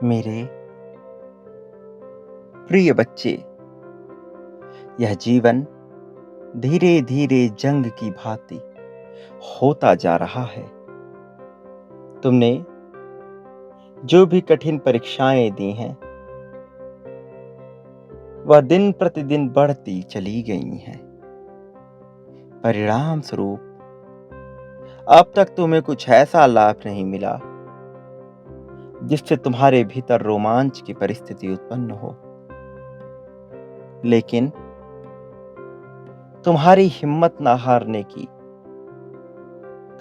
मेरे प्रिय बच्चे, यह जीवन धीरे धीरे जंग की भांति होता जा रहा है। तुमने जो भी कठिन परीक्षाएं दी हैं, वह दिन प्रतिदिन बढ़ती चली गई हैं। परिणाम स्वरूप अब तक तुम्हें कुछ ऐसा लाभ नहीं मिला जिससे तुम्हारे भीतर रोमांच की परिस्थिति उत्पन्न हो। लेकिन तुम्हारी हिम्मत ना हारने की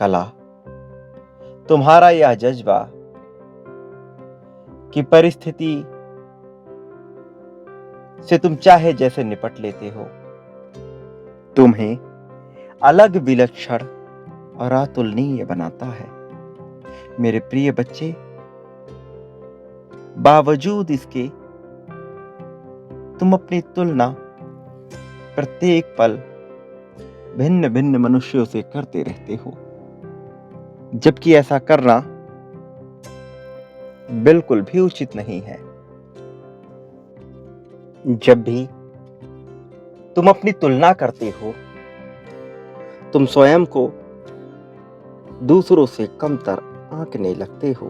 कला, तुम्हारा यह जज्बा कि परिस्थिति से तुम चाहे जैसे निपट लेते हो, तुम्हें अलग, विलक्षण और अतुलनीय बनाता है। मेरे प्रिय बच्चे, बावजूद इसके तुम अपनी तुलना प्रत्येक पल भिन्न भिन्न मनुष्यों से करते रहते हो, जबकि ऐसा करना बिल्कुल भी उचित नहीं है। जब भी तुम अपनी तुलना करते हो, तुम स्वयं को दूसरों से कमतर आंकने लगते हो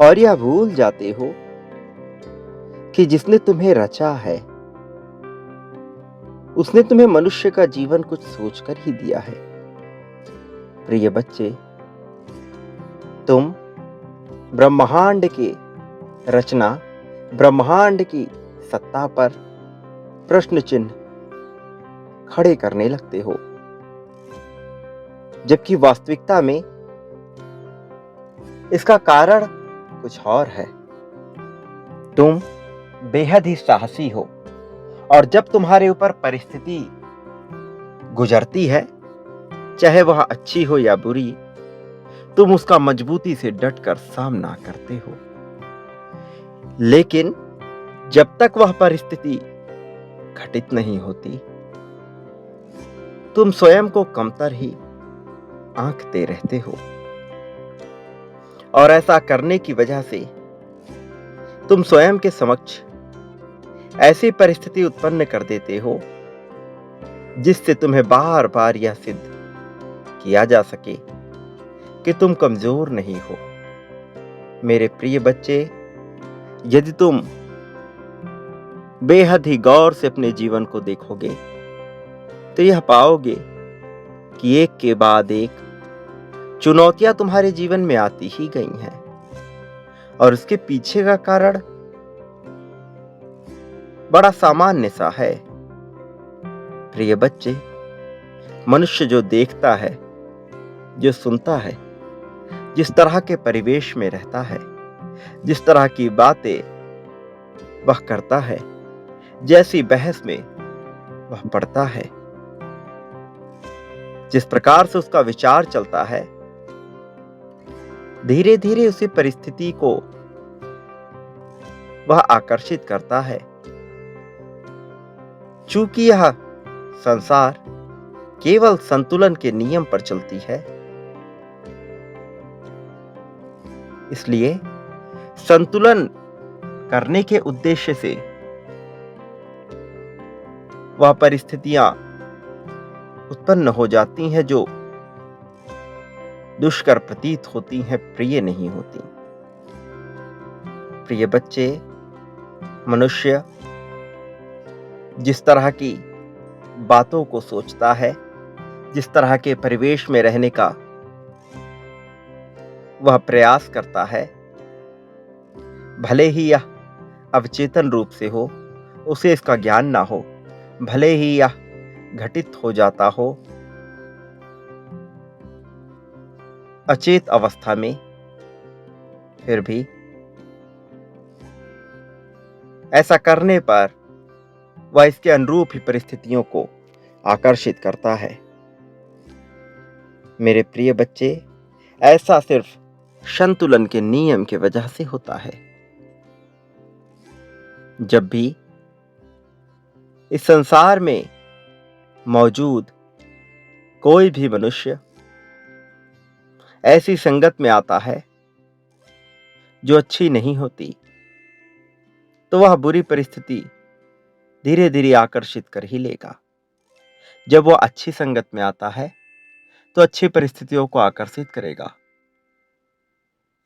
और यह भूल जाते हो कि जिसने तुम्हें रचा है, उसने तुम्हें मनुष्य का जीवन कुछ सोचकर ही दिया है। प्रिय बच्चे, तुम ब्रह्मांड की रचना, ब्रह्मांड की सत्ता पर प्रश्न चिन्ह खड़े करने लगते हो, जबकि वास्तविकता में इसका कारण कुछ और है। तुम बेहद ही साहसी हो और जब तुम्हारे ऊपर परिस्थिति गुजरती है, चाहे वह अच्छी हो या बुरी, तुम उसका मजबूती से डटकर सामना करते हो। लेकिन जब तक वह परिस्थिति घटित नहीं होती, तुम स्वयं को कमतर ही आंकते रहते हो और ऐसा करने की वजह से तुम स्वयं के समक्ष ऐसी परिस्थिति उत्पन्न कर देते हो जिससे तुम्हें बार बार यह सिद्ध किया जा सके कि तुम कमजोर नहीं हो। मेरे प्रिय बच्चे, यदि तुम बेहद ही गौर से अपने जीवन को देखोगे तो यह पाओगे कि एक के बाद एक चुनौतियां तुम्हारे जीवन में आती ही गई हैं और उसके पीछे का कारण बड़ा सामान्य सा है। प्रिय बच्चे, मनुष्य जो देखता है, जो सुनता है, जिस तरह के परिवेश में रहता है, जिस तरह की बातें वह करता है, जैसी बहस में वह पढ़ता है, जिस प्रकार से उसका विचार चलता है, धीरे धीरे उसी परिस्थिति को वह आकर्षित करता है। चूंकि यह संसार केवल संतुलन के नियम पर चलती है, इसलिए संतुलन करने के उद्देश्य से वह परिस्थितियां उत्पन्न हो जाती हैं जो दुष्कर प्रतीत होती हैं, प्रिय नहीं होती। प्रिय बच्चे, मनुष्य जिस तरह की बातों को सोचता है, जिस तरह के परिवेश में रहने का वह प्रयास करता है, भले ही यह अवचेतन रूप से हो, उसे इसका ज्ञान ना हो, भले ही यह घटित हो जाता हो अचेत अवस्था में, फिर भी ऐसा करने पर वह इसके अनुरूप ही परिस्थितियों को आकर्षित करता है। मेरे प्रिय बच्चे, ऐसा सिर्फ संतुलन के नियम की वजह से होता है। जब भी इस संसार में मौजूद कोई भी मनुष्य ऐसी संगत में आता है जो अच्छी नहीं होती, तो वह बुरी परिस्थिति धीरे धीरे आकर्षित कर ही लेगा। जब वह अच्छी संगत में आता है तो अच्छी परिस्थितियों को आकर्षित करेगा।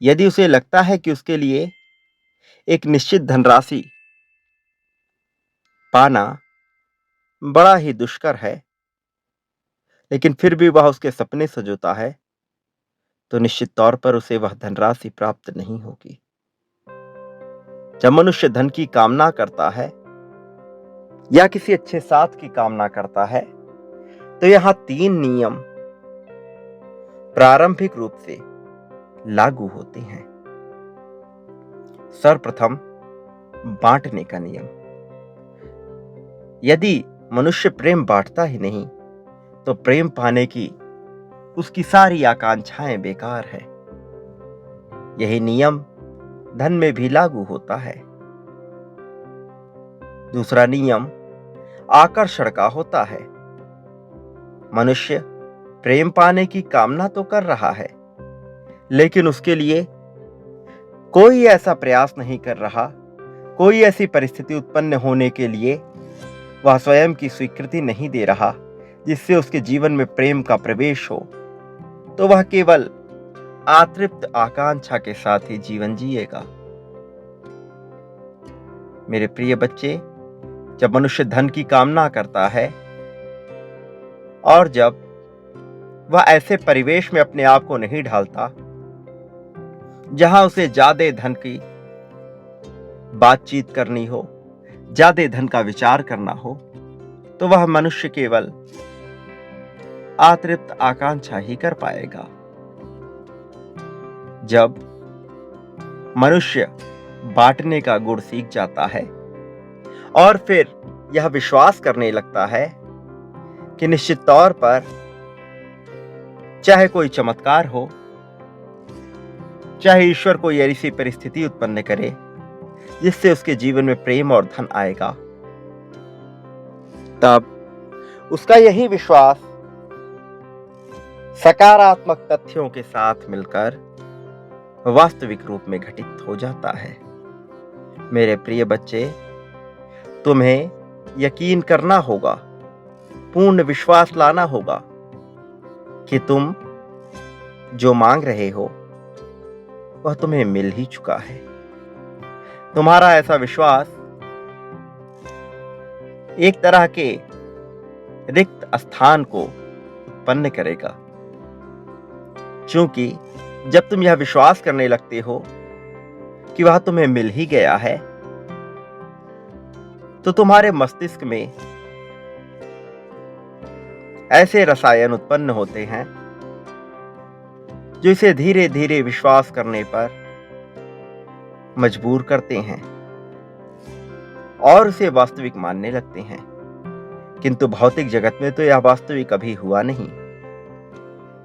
यदि उसे लगता है कि उसके लिए एक निश्चित धनराशि पाना बड़ा ही दुष्कर है, लेकिन फिर भी वह उसके सपने सजोता है, तो निश्चित तौर पर उसे वह धनराशि प्राप्त नहीं होगी। जब मनुष्य धन की कामना करता है या किसी अच्छे साथ की कामना करता है, तो यहां 3 नियम प्रारंभिक रूप से लागू होते हैं। सर्वप्रथम, बांटने का नियम। यदि मनुष्य प्रेम बांटता ही नहीं, तो प्रेम पाने की उसकी सारी आकांक्षाएं बेकार है। यही नियम धन में भी लागू होता है। दूसरा नियम आकर्षण का होता है। मनुष्य प्रेम पाने की कामना तो कर रहा है, लेकिन उसके लिए कोई ऐसा प्रयास नहीं कर रहा, कोई ऐसी परिस्थिति उत्पन्न होने के लिए वह स्वयं की स्वीकृति नहीं दे रहा जिससे उसके जीवन में प्रेम का प्रवेश हो, तो वह केवल अतृप्त आकांक्षा के साथ ही जीवन जिएगा। मेरे प्रिय बच्चे, जब मनुष्य धन की कामना करता है और जब वह ऐसे परिवेश में अपने आप को नहीं ढालता जहां उसे ज्यादा धन की बातचीत करनी हो, ज्यादा धन का विचार करना हो, तो वह मनुष्य केवल अतृप्त आकांक्षा ही कर पाएगा। जब मनुष्य बांटने का गुण सीख जाता है और फिर यह विश्वास करने लगता है कि निश्चित तौर पर चाहे कोई चमत्कार हो, चाहे ईश्वर कोई ऐसी परिस्थिति उत्पन्न करे जिससे उसके जीवन में प्रेम और धन आएगा, तब उसका यही विश्वास सकारात्मक तथ्यों के साथ मिलकर वास्तविक रूप में घटित हो जाता है। मेरे प्रिय बच्चे, तुम्हें यकीन करना होगा, पूर्ण विश्वास लाना होगा कि तुम जो मांग रहे हो वह तुम्हें मिल ही चुका है। तुम्हारा ऐसा विश्वास एक तरह के रिक्त स्थान को उत्पन्न करेगा, क्योंकि जब तुम यह विश्वास करने लगते हो कि वह तुम्हें मिल ही गया है, तो तुम्हारे मस्तिष्क में ऐसे रसायन उत्पन्न होते हैं जो इसे धीरे धीरे विश्वास करने पर मजबूर करते हैं और उसे वास्तविक मानने लगते हैं। किंतु भौतिक जगत में तो यह वास्तविक कभी हुआ नहीं।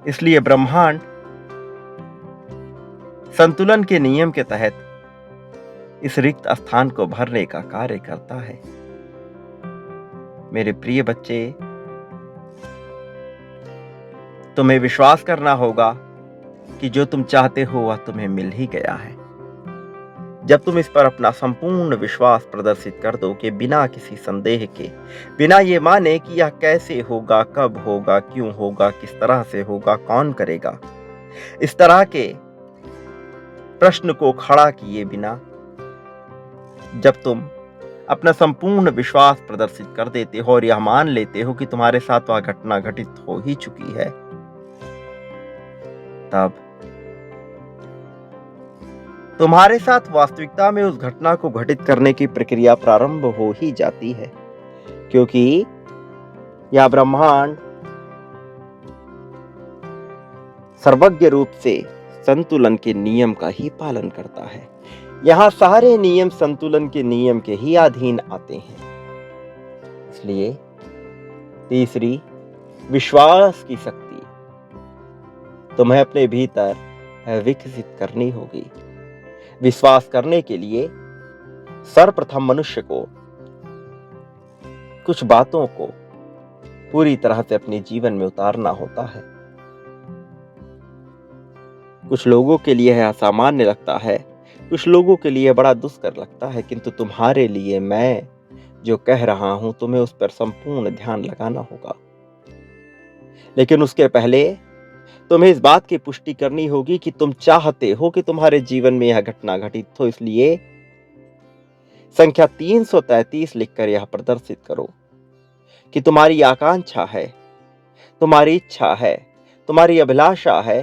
इसलिए ब्रह्मांड संतुलन के नियम के तहत इस रिक्त स्थान को भरने का कार्य करता है। मेरे प्रिय बच्चे, तुम्हें विश्वास करना होगा कि जो तुम चाहते हो वह तुम्हें मिल ही गया है। जब तुम इस पर अपना संपूर्ण विश्वास प्रदर्शित कर दो कि बिना किसी संदेह के, बिना ये माने कि यह कैसे होगा, कब होगा, क्यों होगा, किस तरह से होगा, कौन करेगा, इस तरह के प्रश्न को खड़ा किए बिना जब तुम अपना संपूर्ण विश्वास प्रदर्शित कर देते हो और यह मान लेते हो कि तुम्हारे साथ वह घटना घटित हो ही चुकी है, तब तुम्हारे साथ वास्तविकता में उस घटना को घटित करने की प्रक्रिया प्रारंभ हो ही जाती है, क्योंकि यह ब्रह्मांड सर्वज्ञ रूप से संतुलन के नियम का ही पालन करता है। यहां सारे नियम संतुलन के नियम के ही अधीन आते हैं। इसलिए तीसरी, विश्वास की शक्ति तुम्हें अपने भीतर विकसित करनी होगी। विश्वास करने के लिए सर्वप्रथम मनुष्य को कुछ बातों को पूरी तरह से अपने जीवन में उतारना होता है। कुछ लोगों के लिए यह असामान्य लगता है, कुछ लोगों के लिए बड़ा दुष्कर लगता है, किंतु तुम्हारे लिए मैं जो कह रहा हूं तुम्हें उस पर संपूर्ण ध्यान लगाना होगा। लेकिन उसके पहले तुम्हें इस बात की पुष्टि करनी होगी कि तुम चाहते हो कि तुम्हारे जीवन में यह घटना घटित हो। इसलिए संख्या 333 लिखकर यह प्रदर्शित करो कि तुम्हारी आकांक्षा है, तुम्हारी इच्छा है, तुम्हारी अभिलाषा है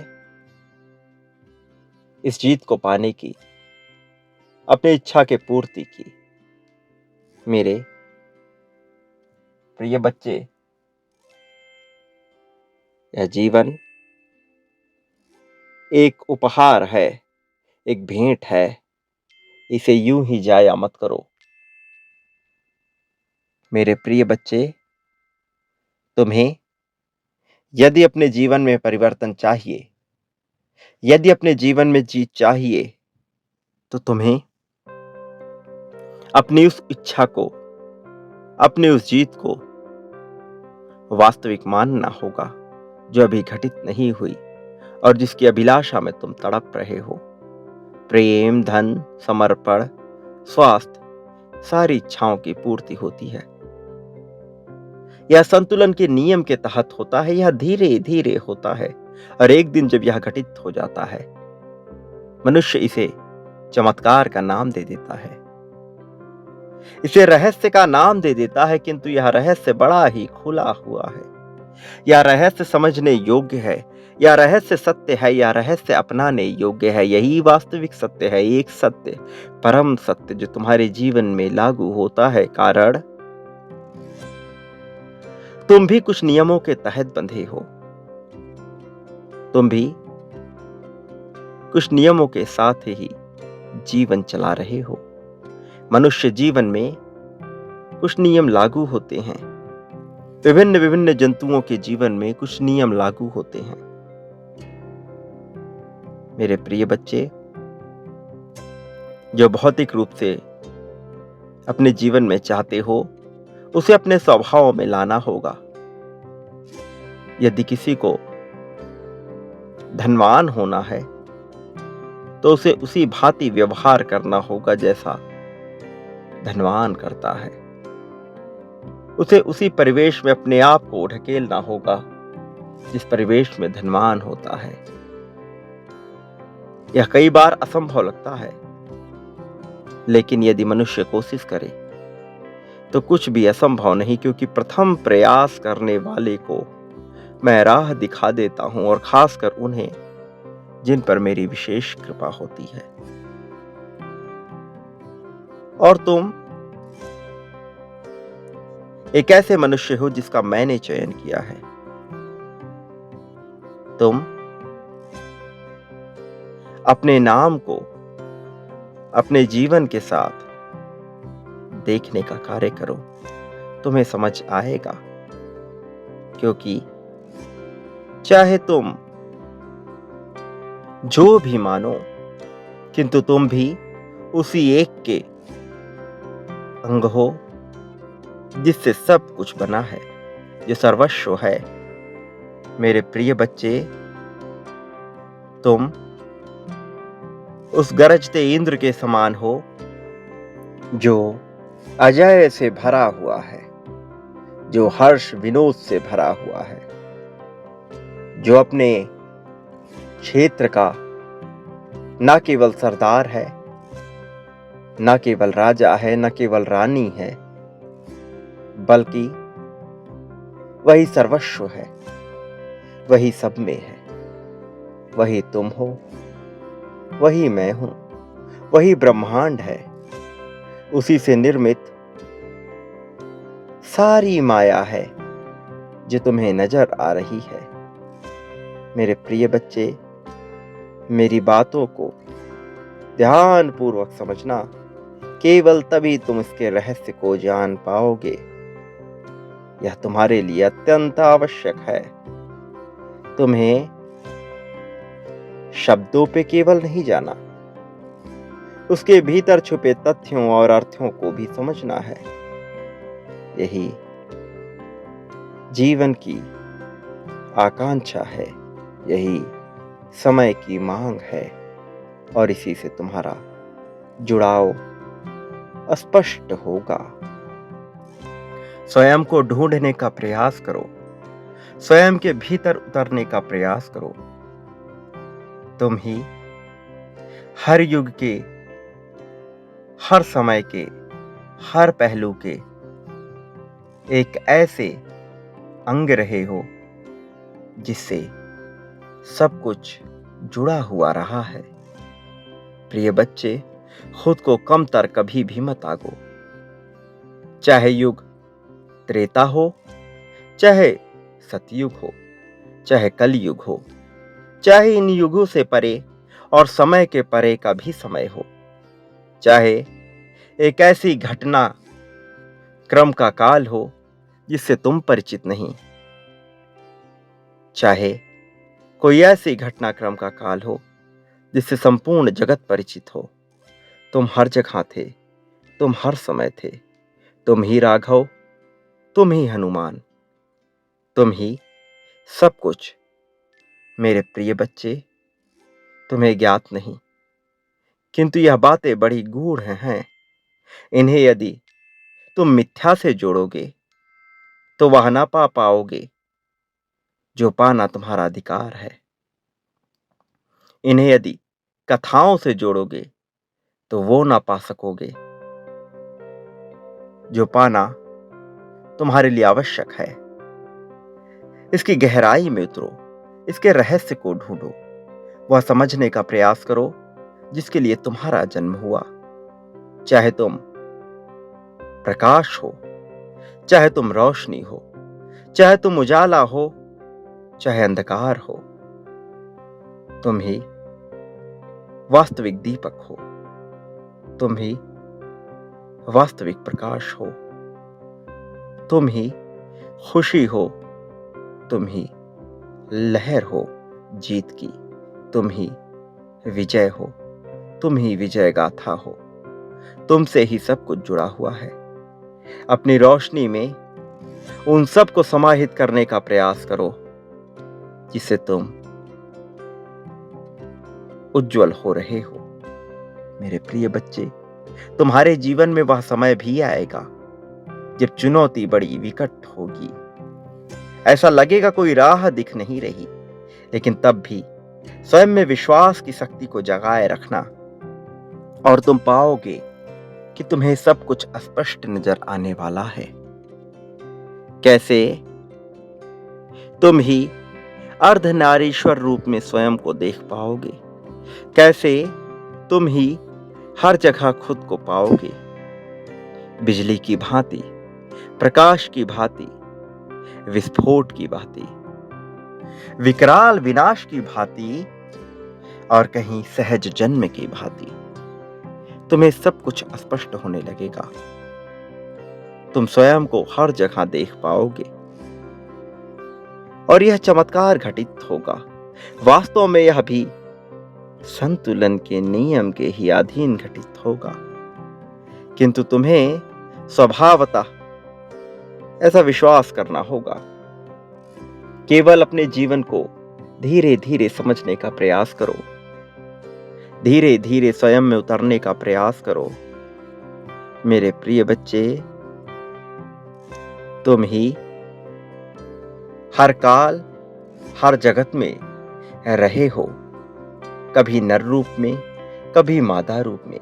इस जीत को पाने की, अपनी इच्छा के पूर्ति की। मेरे प्रिय बच्चे, यह जीवन एक उपहार है, एक भेंट है। इसे यूं ही जाया मत करो। मेरे प्रिय बच्चे, तुम्हें यदि अपने जीवन में परिवर्तन चाहिए, यदि अपने जीवन में जीत चाहिए, तो तुम्हें अपनी उस इच्छा को, अपनी उस जीत को वास्तविक मानना होगा, जो अभी घटित नहीं हुई और जिसकी अभिलाषा में तुम तड़प रहे हो। प्रेम, धन, समर्पण, स्वास्थ्य, सारी इच्छाओं की पूर्ति होती है। यह संतुलन के नियम के तहत होता है, यह धीरे धीरे होता है और एक दिन जब यह घटित हो जाता है, मनुष्य इसे चमत्कार का नाम दे देता है, इसे रहस्य का नाम दे देता है, किंतु यह रहस्य बड़ा ही खुला हुआ है। यह रहस्य समझने योग्य है, यह रहस्य सत्य है, यह रहस्य अपनाने योग्य है। यही वास्तविक सत्य है, एक सत्य, परम सत्य जो तुम्हारे जीवन में लागू होता है। कारण तुम भी कुछ नियमों के तहत बंधे हो, तुम भी कुछ नियमों के साथ ही जीवन चला रहे हो। मनुष्य जीवन में कुछ नियम लागू होते हैं, विभिन्न विभिन्न जंतुओं के जीवन में कुछ नियम लागू होते हैं। मेरे प्रिय बच्चे, जो भौतिक रूप से अपने जीवन में चाहते हो, उसे अपने स्वभाव में लाना होगा। यदि किसी को धनवान होना है, तो उसे उसी भांति व्यवहार करना होगा जैसा धनवान करता है। उसे उसी परिवेश में अपने आप को ढकेलना होगा जिस परिवेश में धनवान होता है। यह कई बार असंभव लगता है, लेकिन यदि मनुष्य कोशिश करे तो कुछ भी असंभव नहीं, क्योंकि प्रथम प्रयास करने वाले को मैं राह दिखा देता हूं, और खासकर उन्हें जिन पर मेरी विशेष कृपा होती है। और तुम एक ऐसे मनुष्य हो जिसका मैंने चयन किया है। तुम अपने नाम को अपने जीवन के साथ देखने का कार्य करो, तुम्हें समझ आएगा। क्योंकि चाहे तुम जो भी मानो, किंतु तुम भी उसी एक के अंग हो जिससे सब कुछ बना है, जो सर्वस्व है। मेरे प्रिय बच्चे, तुम उस गरजते इंद्र के समान हो जो अजय से भरा हुआ है, जो हर्ष विनोद से भरा हुआ है, जो अपने क्षेत्र का न केवल सरदार है, न केवल राजा है, न केवल रानी है, बल्कि वही सर्वस्व है, वही सब में है। वही तुम हो, वही मैं हूं, वही ब्रह्मांड है। उसी से निर्मित सारी माया है जो तुम्हें नजर आ रही है। मेरे प्रिय बच्चे, मेरी बातों को ध्यान पूर्वक समझना, केवल तभी तुम इसके रहस्य को जान पाओगे। यह तुम्हारे लिए अत्यंत आवश्यक है। तुम्हें शब्दों पे केवल नहीं जाना, उसके भीतर छुपे तथ्यों और अर्थों को भी समझना है। यही जीवन की आकांक्षा है, यही समय की मांग है, और इसी से तुम्हारा जुड़ाव स्पष्ट होगा। स्वयं को ढूंढने का प्रयास करो, स्वयं के भीतर उतरने का प्रयास करो। तुम ही हर युग के, हर समय के, हर पहलू के एक ऐसे अंग रहे हो जिससे सब कुछ जुड़ा हुआ रहा है। प्रिय बच्चे, खुद को कमतर कभी भी मत आको। चाहे युग त्रेता हो, चाहे सतयुग हो, चाहे कलयुग हो, चाहे इन युगों से परे और समय के परे का भी समय हो, चाहे एक ऐसी घटना क्रम का काल हो जिससे तुम परिचित नहीं, चाहे कोई ऐसी घटनाक्रम का काल हो जिससे संपूर्ण जगत परिचित हो, तुम हर जगह थे, तुम हर समय थे। तुम ही राघव, तुम ही हनुमान, तुम ही सब कुछ। मेरे प्रिय बच्चे, तुम्हें ज्ञात नहीं, किंतु यह बातें बड़ी गूढ़ हैं। इन्हें यदि तुम मिथ्या से जोड़ोगे तो वह ना पा पाओगे जो पाना तुम्हारा अधिकार है। इन्हें यदि कथाओं से जोड़ोगे तो वो ना पा सकोगे जो पाना तुम्हारे लिए आवश्यक है। इसकी गहराई में उतरो, इसके रहस्य को ढूंढो, वह समझने का प्रयास करो जिसके लिए तुम्हारा जन्म हुआ। चाहे तुम प्रकाश हो, चाहे तुम रोशनी हो, चाहे तुम उजाला हो, चाहे अंधकार हो, तुम ही वास्तविक दीपक हो, तुम ही वास्तविक प्रकाश हो, तुम ही खुशी हो, तुम ही लहर हो जीत की, तुम ही विजय हो, तुम ही विजय गाथा हो। तुमसे ही सब कुछ जुड़ा हुआ है। अपनी रोशनी में उन सब को समाहित करने का प्रयास करो जिससे तुम उज्जवल हो रहे हो। मेरे प्रिय बच्चे, तुम्हारे जीवन में वह समय भी आएगा जब चुनौती बड़ी विकट होगी। ऐसा लगेगा कोई राह दिख नहीं रही, लेकिन तब भी स्वयं में विश्वास की शक्ति को जगाए रखना और तुम पाओगे कि तुम्हें सब कुछ स्पष्ट नजर आने वाला है। कैसे? तुम ही अर्धनारीश्वर रूप में स्वयं को देख पाओगे। कैसे? तुम ही हर जगह खुद को पाओगे, बिजली की भांति, प्रकाश की भांति, विस्फोट की भांति, विकराल विनाश की भांति और कहीं सहज जन्म की भांति। तुम्हें सब कुछ स्पष्ट होने लगेगा। तुम स्वयं को हर जगह देख पाओगे और यह चमत्कार घटित होगा। वास्तव में यह भी संतुलन के नियम के ही अधीन घटित होगा, किंतु तुम्हें स्वभावतः ऐसा विश्वास करना होगा। केवल अपने जीवन को धीरे धीरे समझने का प्रयास करो, धीरे धीरे स्वयं में उतरने का प्रयास करो। मेरे प्रिय बच्चे, तुम ही हर काल, हर जगत में रहे हो, कभी नर रूप में, कभी मादा रूप में,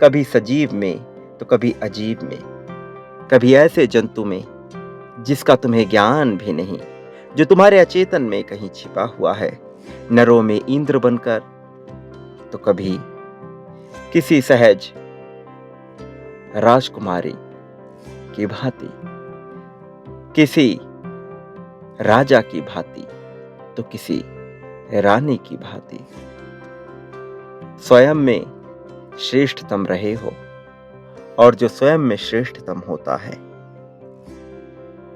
कभी सजीव में तो कभी अजीब में, कभी ऐसे जंतु में जिसका तुम्हें ज्ञान भी नहीं, जो तुम्हारे अचेतन में कहीं छिपा हुआ है, नरों में इंद्र बनकर तो कभी किसी सहज राजकुमारी की भांति, किसी राजा की भांति तो किसी रानी की भांति स्वयं में श्रेष्ठतम रहे हो। और जो स्वयं में श्रेष्ठतम होता है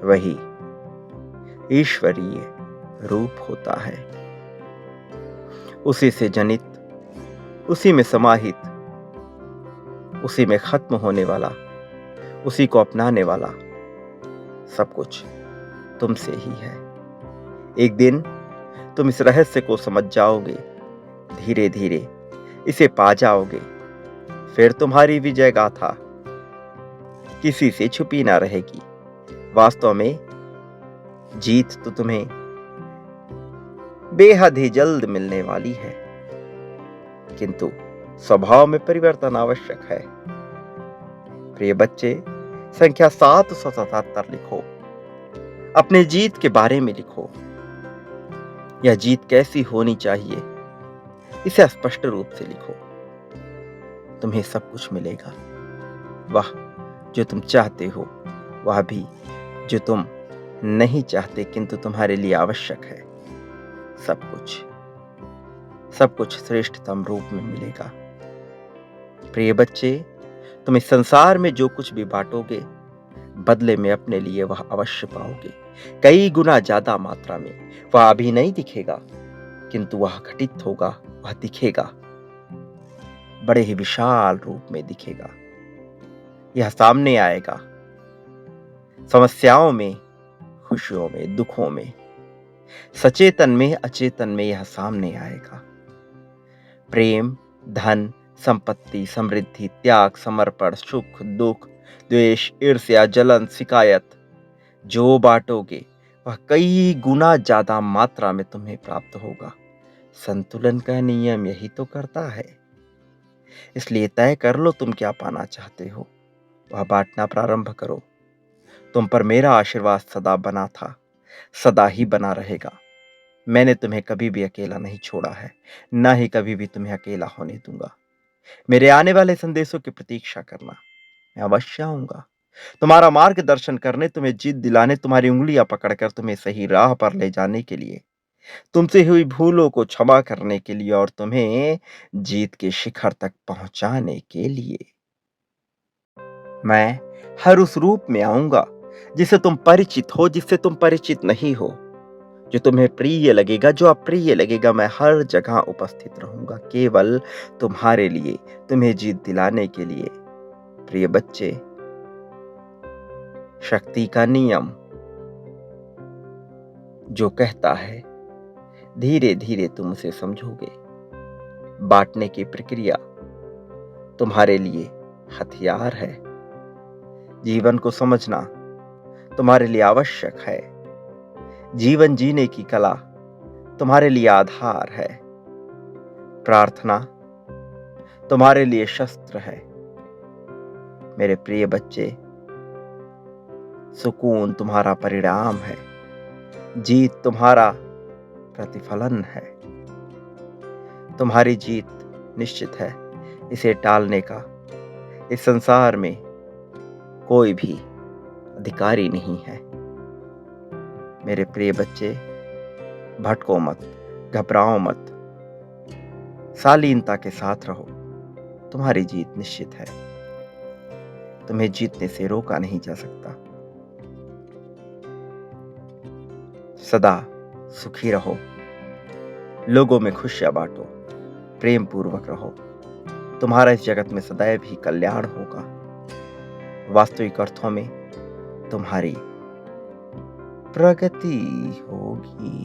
वही ईश्वरीय रूप होता है। उसी से जनित, उसी में समाहित, उसी में खत्म होने वाला, उसी को अपनाने वाला सब कुछ तुमसे ही है। एक दिन तुम इस रहस्य को समझ जाओगे, धीरे धीरे इसे पा जाओगे, फिर तुम्हारी विजय गाथा किसी से छुपी ना रहेगी। वास्तव में जीत तो तुम्हें बेहद ही जल्द मिलने वाली है, किंतु स्वभाव में परिवर्तन आवश्यक है। प्रिय बच्चे, संख्या 777 लिखो। अपने जीत के बारे में लिखो। यह जीत कैसी होनी चाहिए, इसे स्पष्ट रूप से लिखो। तुम्हें सब कुछ मिलेगा, वह जो तुम चाहते हो, वह भी जो तुम नहीं चाहते किंतु तुम्हारे लिए आवश्यक है। सब कुछ श्रेष्ठतम रूप में मिलेगा। प्रिय बच्चे, तुम इस संसार में जो कुछ भी बांटोगे, बदले में अपने लिए वह अवश्य पाओगे। कई गुना ज्यादा मात्रा में। वह अभी नहीं दिखेगा, किंतु वह घटित होगा, वह दिखेगा, बड़े ही विशाल रूप में दिखेगा। यह सामने आएगा, समस्याओं में, खुशियों में, दुखों में, सचेतन में, अचेतन में यह सामने आएगा। प्रेम, धन, संपत्ति, समृद्धि, त्याग, समर्पण, सुख, दुख, द्वेष, ईर्ष्या, जलन, शिकायत, जो बांटोगे वह कई गुना ज्यादा मात्रा में तुम्हें प्राप्त होगा। संतुलन का नियम यही तो करता है। इसलिए तय कर लो तुम क्या पाना चाहते हो, वह बांटना प्रारंभ करो। तुम पर मेरा आशीर्वाद सदा बना था, सदा ही बना रहेगा। मैंने तुम्हें कभी भी अकेला नहीं छोड़ा है, ना ही कभी भी तुम्हें अकेला होने दूंगा। मेरे आने वाले संदेशों की प्रतीक्षा करना, मैं अवश्य आऊंगा तुम्हारा मार्गदर्शन करने, तुम्हें जीत दिलाने, तुम्हारी उंगलियां पकड़कर तुम्हें सही राह पर ले जाने के लिए, तुमसे हुई भूलों को क्षमा करने के लिए और तुम्हें जीत के शिखर तक पहुंचाने के लिए। मैं हर उस रूप में आऊंगा जिससे तुम परिचित हो, जिससे तुम परिचित नहीं हो। जो तुम्हें प्रिय लगेगा, जो अप्रिय लगेगा, मैं हर जगह उपस्थित रहूंगा, केवल तुम्हारे लिए, तुम्हें जीत दिलाने के लिए। प्रिय बच्चे, शक्ति का नियम जो कहता है, धीरे धीरे तुम उसे समझोगे। बांटने की प्रक्रिया तुम्हारे लिए हथियार है। जीवन को समझना तुम्हारे लिए आवश्यक है। जीवन जीने की कला तुम्हारे लिए आधार है। प्रार्थना तुम्हारे लिए शस्त्र है। मेरे प्रिय बच्चे, सुकून तुम्हारा परिणाम है, जीत तुम्हारा प्रतिफलन है। तुम्हारी जीत निश्चित है। इसे टालने का इस संसार में कोई भी अधिकारी नहीं है। मेरे प्रिय बच्चे, भटको मत, घबराओ मत, शालीनता के साथ रहो। तुम्हारी जीत निश्चित है। तुम्हें जीतने से रोका नहीं जा सकता। सदा सुखी रहो, लोगों में खुशियां बांटो, प्रेम पूर्वक रहो। तुम्हारा इस जगत में सदैव ही कल्याण होगा। वास्तविक अर्थों में तुम्हारी प्रगति होगी।